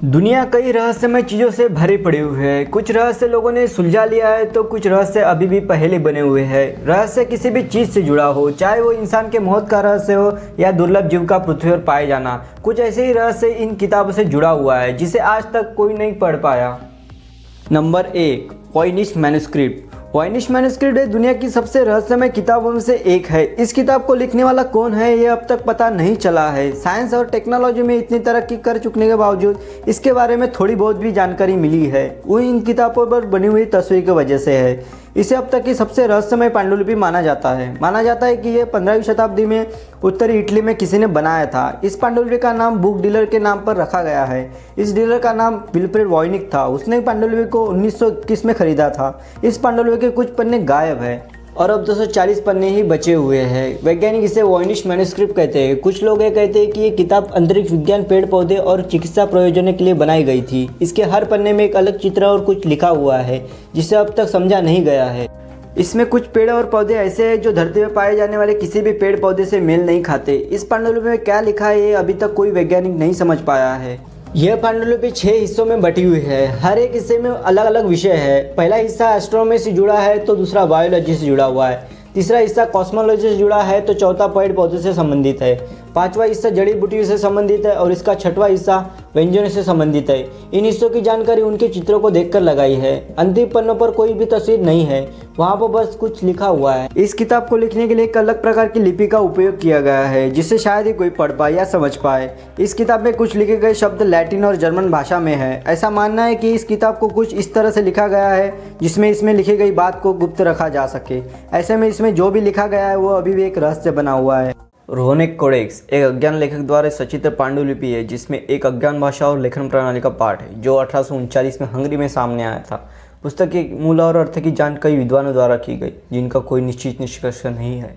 दुनिया कई रहस्यमय चीज़ों से भरी पड़ी हुई है। कुछ रहस्य लोगों ने सुलझा लिया है तो कुछ रहस्य अभी भी पहेली बने हुए हैं। रहस्य किसी भी चीज़ से जुड़ा हो, चाहे वो इंसान के मौत का रहस्य हो या दुर्लभ जीव का पृथ्वी पर पाए जाना। कुछ ऐसे ही रहस्य इन किताबों से जुड़ा हुआ है जिसे आज तक कोई नहीं पढ़ पाया। Number 1, Voynich manuscript. Voynich manuscript दुनिया की सबसे रहस्यमय किताबों में से एक है। इस किताब को लिखने वाला कौन है ये अब तक पता नहीं चला है। साइंस और टेक्नोलॉजी में इतनी तरक्की कर चुकने के बावजूद इसके बारे में थोड़ी बहुत भी जानकारी मिली है वो इन किताबों पर बनी हुई तस्वीर की वजह से है। इसे अब तक की सबसे रहस्यमय पांडुलिपि माना जाता है कि यह 15वीं शताब्दी में उत्तरी इटली में किसी ने बनाया था। इस पांडुलिपि का नाम बुक डीलर के नाम पर रखा गया है। इस डीलर का नाम विल्फ्रेड वॉयनिक था। उसने पांडुलिपि को 1921 में खरीदा था। इस पांडुलिपि के कुछ पन्ने गायब है और अब 240 पन्ने ही बचे हुए हैं। वैज्ञानिक इसे वॉयनिश मैन्युस्क्रिप्ट कहते हैं। कुछ लोग ये कहते हैं कि ये किताब अंतरिक्ष विज्ञान, पेड़ पौधे और चिकित्सा प्रयोजनों के लिए बनाई गई थी। इसके हर पन्ने में एक अलग चित्र और कुछ लिखा हुआ है जिसे अब तक समझा नहीं गया है। इसमें कुछ पेड़ और पौधे ऐसे हैं जो धरती में पाए जाने वाले किसी भी पेड़ पौधे से मेल नहीं खाते। इस पांडुलिपि में क्या लिखा है ये अभी तक कोई वैज्ञानिक नहीं समझ पाया है। यह पांडुलिपि 6 हिस्सों में बटी हुई है। हर एक हिस्से में अलग अलग विषय है। पहला हिस्सा एस्ट्रोनॉमी से जुड़ा है तो दूसरा बायोलॉजी से जुड़ा हुआ है। तीसरा हिस्सा कॉस्मोलॉजी से जुड़ा है तो चौथा पेड़ पौधे से संबंधित है। पांचवा हिस्सा जड़ी बूटियों से संबंधित है और इसका छठवां हिस्सा व्यंजनों से संबंधित है। इन हिस्सों की जानकारी उनके चित्रों को देखकर लगाई है। अंतिम पन्नों पर कोई भी तस्वीर नहीं है, वहाँ पर बस कुछ लिखा हुआ है। इस किताब को लिखने के लिए एक अलग प्रकार की लिपि का उपयोग किया गया है जिससे शायद ही कोई पढ़ पाए या समझ पाए। इस किताब में कुछ लिखे गए शब्द लैटिन और जर्मन भाषा में है। ऐसा मानना है कि इस किताब को कुछ इस तरह से लिखा गया है जिसमें इसमें लिखी गई बात को गुप्त रखा जा सके। ऐसे में इसमें जो भी लिखा गया है वो अभी भी एक रहस्य बना हुआ है। रोहनेक कोडेक्स एक अज्ञान लेखक द्वारा सचित्र पांडुलिपि है जिसमें एक अज्ञान भाषा और लेखन प्रणाली का पाठ है जो 1839 में हंगरी में सामने आया था। पुस्तक के मूल और अर्थ की जांच कई विद्वानों द्वारा की गई जिनका कोई निश्चित निष्कर्ष नहीं है।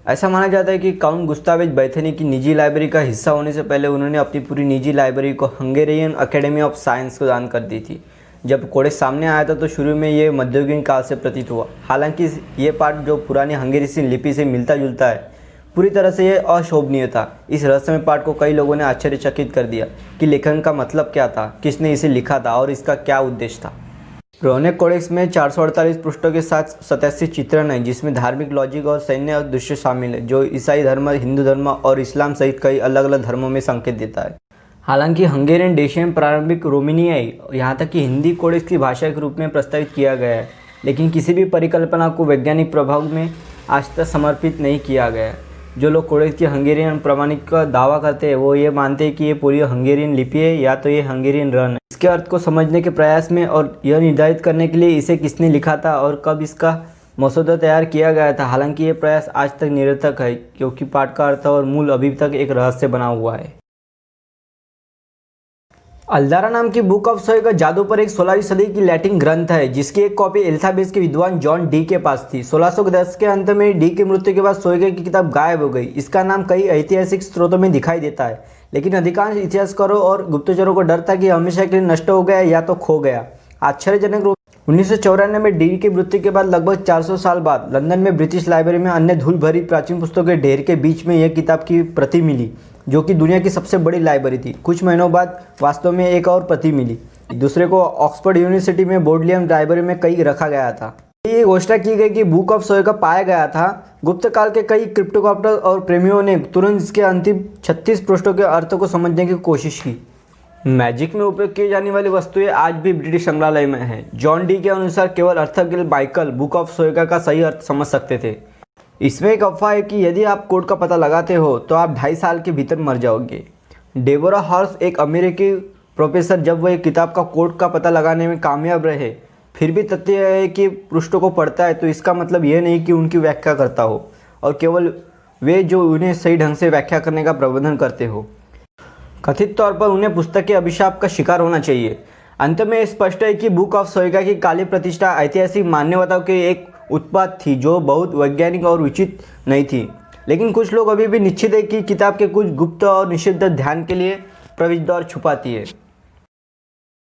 ऐसा माना जाता है कि काउंट गुस्तावेज बैथेनी की निजी लाइब्रेरी का हिस्सा होने से पहले उन्होंने अपनी पूरी निजी लाइब्रेरी को हंगेरियन अकेडमी ऑफ साइंस को दान कर दी थी। जब कोडेक्स सामने आया था तो शुरू में ये मध्ययुगीन काल से प्रतीत हुआ। हालांकि ये पाठ जो पुरानी हंगेरी लिपि से मिलता जुलता है, पूरी तरह से ये अशोभनीय था। इस रहस्यमय पाठ को कई लोगों ने आश्चर्यचकित कर दिया कि लेखन का मतलब क्या था, किसने इसे लिखा था और इसका क्या उद्देश्य था। रोहनेक कोडेक्स में 448 पृष्ठों के साथ 87 चित्रण है जिसमें धार्मिक, लॉजिक और सैन्य दृश्य शामिल है जो ईसाई धर्म, हिंदू धर्म और इस्लाम सहित कई अलग अलग धर्मों में संकेत देता है। हालांकि हंगेरियन डेशियम प्रारंभिक रोमानियाई यहाँ तक कि हिंदी कोडेक्स की भाषा के रूप में प्रस्तावित किया गया है, लेकिन किसी भी परिकल्पना को वैज्ञानिक प्रभाव में आज तक समर्पित नहीं किया गया है। जो लोग कोडेक्स की हंगेरियन प्रमाणिक का दावा करते हैं वो ये मानते हैं कि ये पूरी हंगेरियन लिपि है या तो ये हंगेरियन रन है। इसके अर्थ को समझने के प्रयास में और यह निर्धारित करने के लिए इसे किसने लिखा था और कब इसका मसौदा तैयार किया गया था, हालांकि ये प्रयास आज तक निरर्थक है क्योंकि पाठ का अर्थ और मूल अभी तक एक रहस्य बना हुआ है। अल्दारा नाम की बुक ऑफ सोय का जादू पर एक 16वीं सदी की लैटिन ग्रंथ है जिसकी एक कॉपी एल्साबेथ के विद्वान जॉन डी के पास थी। 1600 के दशक के अंत में डी की मृत्यु के बाद सोयगे की किताब गायब हो गई। इसका नाम कई ऐतिहासिक स्रोतों में दिखाई देता है, लेकिन अधिकांश इतिहासकारों और गुप्तचरों को डर था कि हमेशा के लिए नष्ट हो गया या तो खो गया। आश्चर्यजनक रूप 1994 में डी की मृत्यु के बाद लगभग 400 साल बाद लंदन में ब्रिटिश लाइब्रेरी में अन्य धूल भरी प्राचीन पुस्तकों के ढेर के बीच में यह किताब की प्रति मिली जो कि दुनिया की सबसे बड़ी लाइब्रेरी थी। कुछ महीनों बाद वास्तव में एक और प्रति मिली। दूसरे को ऑक्सफोर्ड यूनिवर्सिटी में बोडलियम लाइब्रेरी में कई रखा गया था। ये घोषणा की गई कि बुक ऑफ सोय का पाया गया था। गुप्त काल के कई क्रिप्टोकॉप्टर और प्रेमियों ने तुरंत इसके अंतिम 36 पृष्ठों के अर्थ को समझने की कोशिश की। मैजिक में उपयोग की जाने वाली वस्तुएं आज भी ब्रिटिश संग्रहालय में हैं। जॉन डी के अनुसार केवल अर्थज्ञ बाइकल बुक ऑफ सोयगा का सही अर्थ समझ सकते थे। इसमें एक अफवाह है कि यदि आप कोड का पता लगाते हो तो आप 2.5 साल के भीतर मर जाओगे। डेबोरा हॉर्स एक अमेरिकी प्रोफेसर जब वह किताब का कोड का पता लगाने में कामयाब रहे, फिर भी तथ्य है कि पृष्ठों को पढ़ता है तो इसका मतलब यह नहीं कि उनकी व्याख्या करता हो और केवल वे जो उन्हें सही ढंग से व्याख्या करने का प्रबंधन करते हो। कथित तौर पर उन्हें पुस्तक के अभिशाप का शिकार होना चाहिए। अंत में स्पष्ट है कि बुक ऑफ सोयगा की काली प्रतिष्ठा ऐतिहासिक मान्यताओं की एक उत्पाद थी जो बहुत वैज्ञानिक और उचित नहीं थी, लेकिन कुछ लोग अभी भी निश्चित है कि किताब के कुछ गुप्त और निषिद्ध ध्यान के लिए प्रवेश द्वार छुपाती है।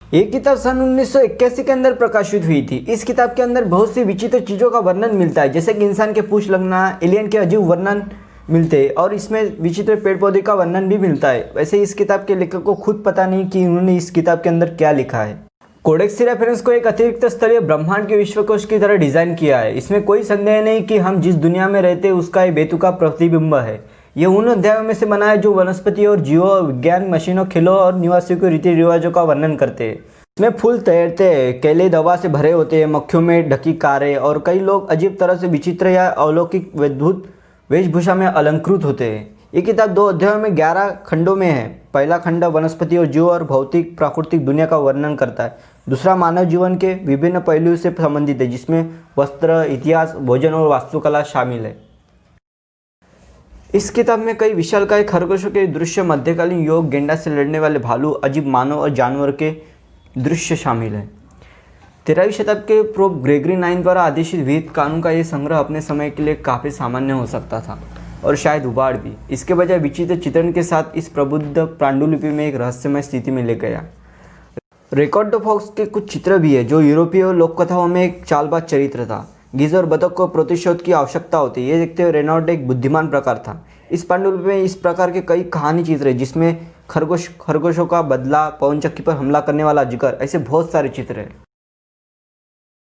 ये किताब सन 1981 के अंदर प्रकाशित हुई थी। इस किताब के अंदर बहुत सी विचित्र चीज़ों का वर्णन मिलता है, जैसे कि इंसान के पूंछ लगना, एलियन के अजीब वर्णन, मिलते हैं और इसमें विचित्र पेड़ पौधे का वर्णन भी मिलता है। वैसे इस किताब के लेखक को खुद पता नहीं कि उन्होंने इस किताब के अंदर क्या लिखा है। कोडेक्स रेफरेंस को एक अतिरिक्त स्तरीय ब्रह्मांड के विश्वकोश की तरह डिजाइन किया है। इसमें कोई संदेह नहीं कि हम जिस दुनिया में रहते हैं उसका एक बेतुका प्रतिबिंब है। ये उन अध्यायों में से बना है जो वनस्पति और जीवों, विज्ञान, मशीनों, खेलों और निवासियों के रीति रिवाजों का वर्णन करते हैं। इसमें फूल तैरते हैं, केले दवा से भरे होते हैं, मक्खियों में ढकी कारें और कई लोग अजीब तरह से विचित्र या अलौकिक विद्युत वेशभूषा में अलंकृत होते हैं। ये किताब 2 अध्यायों में 11 खंडों में है। पहला खंड वनस्पति और जीव और भौतिक प्राकृतिक दुनिया का वर्णन करता है। दूसरा मानव जीवन के विभिन्न पहलुओं से संबंधित है, जिसमें वस्त्र, इतिहास, भोजन और वास्तुकला शामिल है। इस किताब में कई विशालकाय खरगोशों के दृश्य, मध्यकालीन योग, गेंडा से लड़ने वाले भालू, अजीब मानव और जानवर के दृश्य शामिल हैं। 13वीं शताब्दी के पोप ग्रेगरी 9 द्वारा आदेशित विहित कानून का यह संग्रह अपने समय के लिए काफ़ी सामान्य हो सकता था और शायद उबाड़ भी। इसके बजाय विचित्र चित्रण के साथ इस प्रबुद्ध पांडुलिपि में एक रहस्यमय स्थिति में ले गया। रिकॉर्ड फॉक्स के कुछ चित्र भी है जो यूरोपीय लोककथाओं में एक चालबाज चरित्र था। गीज और बतख को प्रतिशोध की आवश्यकता होती है। ये देखते हुए रेनॉल्ड एक बुद्धिमान प्रकार था। इस पांडुलिपि में इस प्रकार के कई कहानी चित्र है, जिसमें खरगोशों का बदला, पवन चक्की पर हमला करने वाला अजगर, ऐसे बहुत सारे चित्र हैं।